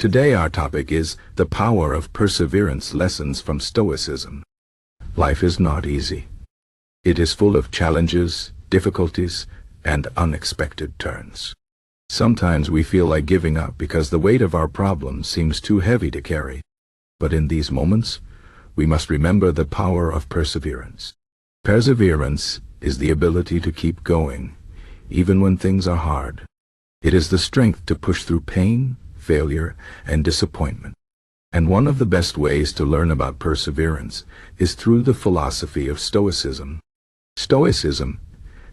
Today our topic is the power of perseverance, lessons from Stoicism. Life is not easy. It is full of challenges, difficulties, and unexpected turns. Sometimes we feel like giving up because the weight of our problems seems too heavy to carry. But in these moments, we must remember the power of perseverance. Perseverance is the ability to keep going, even when things are hard. It is the strength to push through pain, failure, and disappointment. And one of the best ways to learn about perseverance is through the philosophy of Stoicism. Stoicism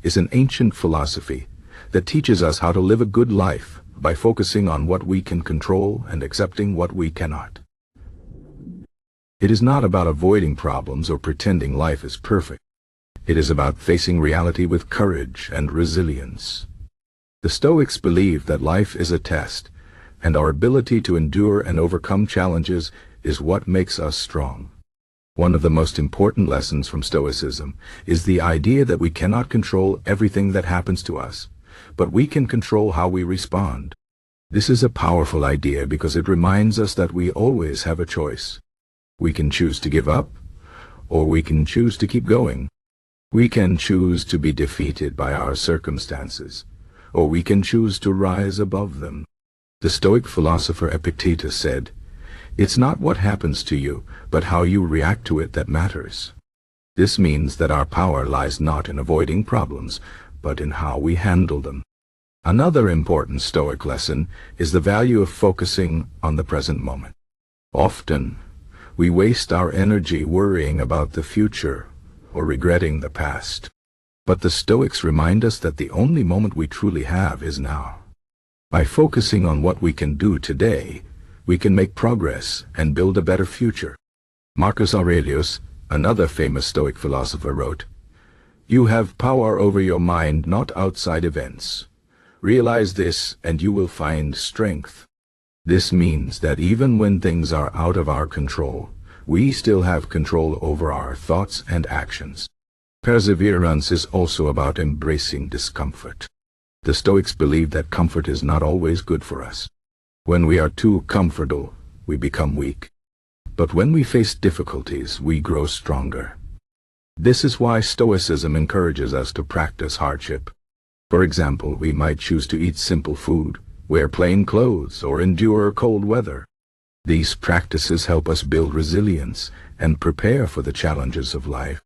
is an ancient philosophy that teaches us how to live a good life by focusing on what we can control and accepting what we cannot. It is not about avoiding problems or pretending life is perfect. It is about facing reality with courage and resilience. The Stoics believe that life is a test, and our ability to endure and overcome challenges is what makes us strong. One of the most important lessons from Stoicism is the idea that we cannot control everything that happens to us, but we can control how we respond. This is a powerful idea because it reminds us that we always have a choice. We can choose to give up, or we can choose to keep going. We can choose to be defeated by our circumstances, or we can choose to rise above them. The Stoic philosopher Epictetus said, "It's not what happens to you, but how you react to it that matters." This means that our power lies not in avoiding problems, but in how we handle them. Another important Stoic lesson is the value of focusing on the present moment. Often, we waste our energy worrying about the future or regretting the past. But the Stoics remind us that the only moment we truly have is now. By focusing on what we can do today, we can make progress and build a better future. Marcus Aurelius, another famous Stoic philosopher, wrote, "You have power over your mind, not outside events. Realize this and you will find strength." This means that even when things are out of our control, we still have control over our thoughts and actions. Perseverance is also about embracing discomfort. The Stoics believe that comfort is not always good for us. When we are too comfortable, we become weak. But when we face difficulties, we grow stronger. This is why Stoicism encourages us to practice hardship. For example, we might choose to eat simple food, wear plain clothes, or endure cold weather. These practices help us build resilience and prepare for the challenges of life.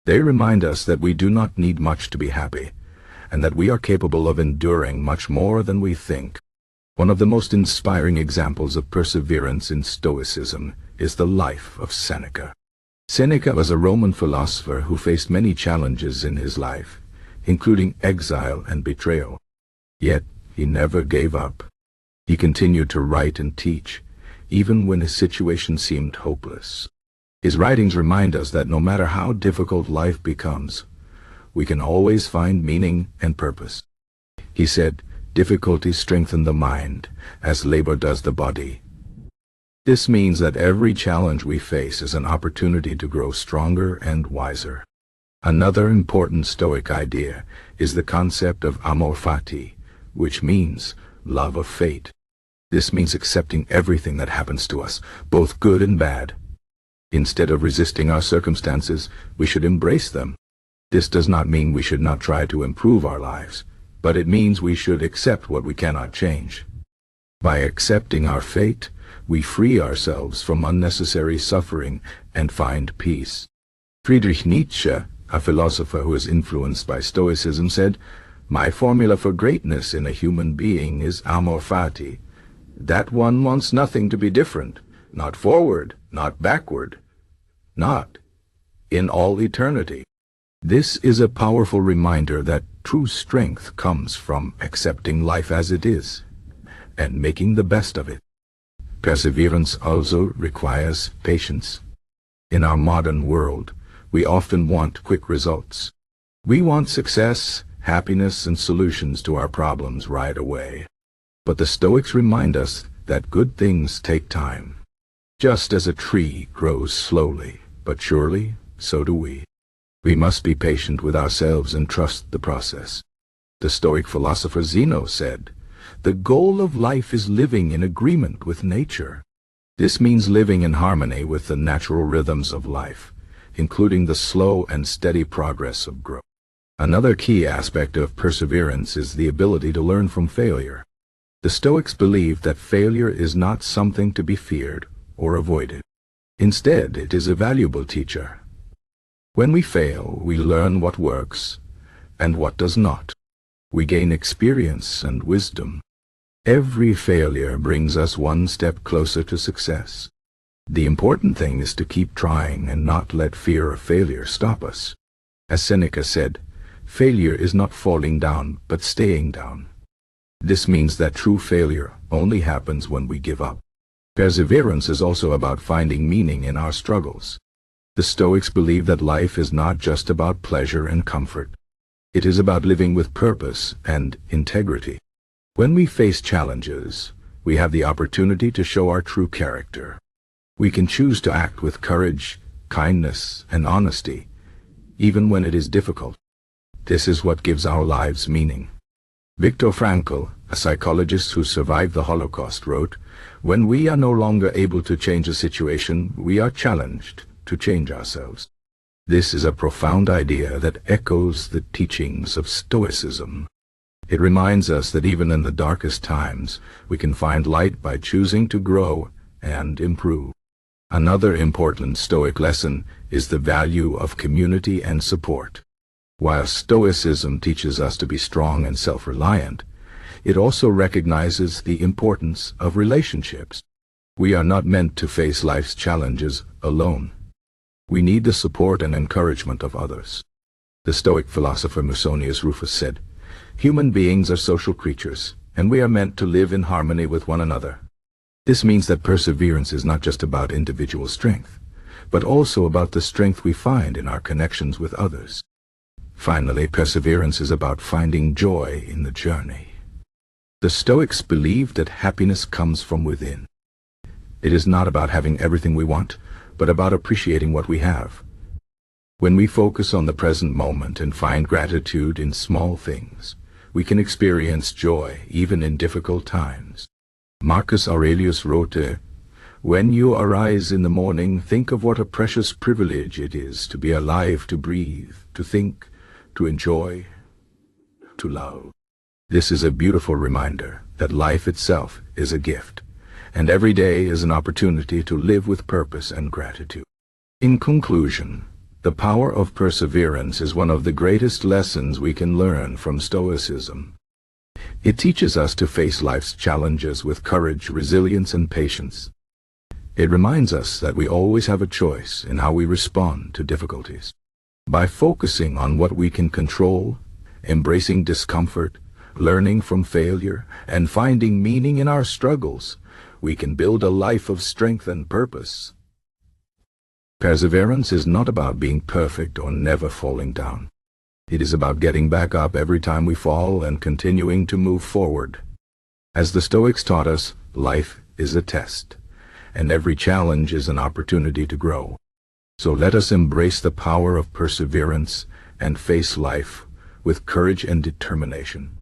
They remind us that we do not need much to be happy, and that we are capable of enduring much more than we think. One of the most inspiring examples of perseverance in Stoicism is the life of Seneca. Seneca was a Roman philosopher who faced many challenges in his life, including exile and betrayal. Yet, he never gave up. He continued to write and teach, even when his situation seemed hopeless. His writings remind us that no matter how difficult life becomes, we can always find meaning and purpose. He said, "Difficulties strengthen the mind, as labor does the body." This means that every challenge we face is an opportunity to grow stronger and wiser. Another important Stoic idea is the concept of amor fati, which means love of fate. This means accepting everything that happens to us, both good and bad. Instead of resisting our circumstances, we should embrace them. This does not mean we should not try to improve our lives, but it means we should accept what we cannot change. By accepting our fate, we free ourselves from unnecessary suffering and find peace. Friedrich Nietzsche, a philosopher who is influenced by Stoicism, said, "My formula for greatness in a human being is amor fati, that one wants nothing to be different, not forward, not backward, not in all eternity." This is a powerful reminder that true strength comes from accepting life as it is and making the best of it. Perseverance also requires patience. In our modern world, we often want quick results. We want success, happiness, and solutions to our problems right away. But the Stoics remind us that good things take time. Just as a tree grows slowly but surely, so do we. We must be patient with ourselves and trust the process. The Stoic philosopher Zeno said, The goal of life is living in agreement with nature. This means living in harmony with the natural rhythms of life, including the slow and steady progress of growth. Another key aspect of perseverance is the ability to learn from failure. The Stoics believe that failure is not something to be feared or avoided. Instead, it is a valuable teacher. When we fail, we learn what works and what does not. We gain experience and wisdom. Every failure brings us one step closer to success. The important thing is to keep trying and not let fear of failure stop us. As Seneca said, failure is not falling down, but staying down. This means that true failure only happens when we give up. Perseverance is also about finding meaning in our struggles. The Stoics believe that life is not just about pleasure and comfort. It is about living with purpose and integrity. When we face challenges, we have the opportunity to show our true character. We can choose to act with courage, kindness, and honesty, even when it is difficult. This is what gives our lives meaning. Viktor Frankl, a psychologist who survived the Holocaust, wrote, "When we are no longer able to change a situation, we are challenged to change ourselves." This is a profound idea that echoes the teachings of Stoicism. It reminds us that even in the darkest times, we can find light by choosing to grow and improve. Another important Stoic lesson is the value of community and support. While Stoicism teaches us to be strong and self-reliant, it also recognizes the importance of relationships. We are not meant to face life's challenges alone. We need the support and encouragement of others. The Stoic philosopher Musonius Rufus said, "Human beings are social creatures, and we are meant to live in harmony with one another." This means that perseverance is not just about individual strength, but also about the strength we find in our connections with others. Finally, perseverance is about finding joy in the journey. The Stoics believe that happiness comes from within. It is not about having everything we want, but about appreciating what we have. When we focus on the present moment and find gratitude in small things, we can experience joy even in difficult times. Marcus Aurelius wrote, "When you arise in the morning, think of what a precious privilege it is to be alive, to breathe, to think, to enjoy, to love." This is a beautiful reminder that life itself is a gift, and every day is an opportunity to live with purpose and gratitude. In conclusion, the power of perseverance is one of the greatest lessons we can learn from Stoicism. It teaches us to face life's challenges with courage, resilience, and patience. It reminds us that we always have a choice in how we respond to difficulties. By focusing on what we can control, embracing discomfort, learning from failure, and finding meaning in our struggles, we can build a life of strength and purpose. Perseverance is not about being perfect or never falling down. It is about getting back up every time we fall and continuing to move forward. As the Stoics taught us, life is a test, and every challenge is an opportunity to grow. So let us embrace the power of perseverance and face life with courage and determination.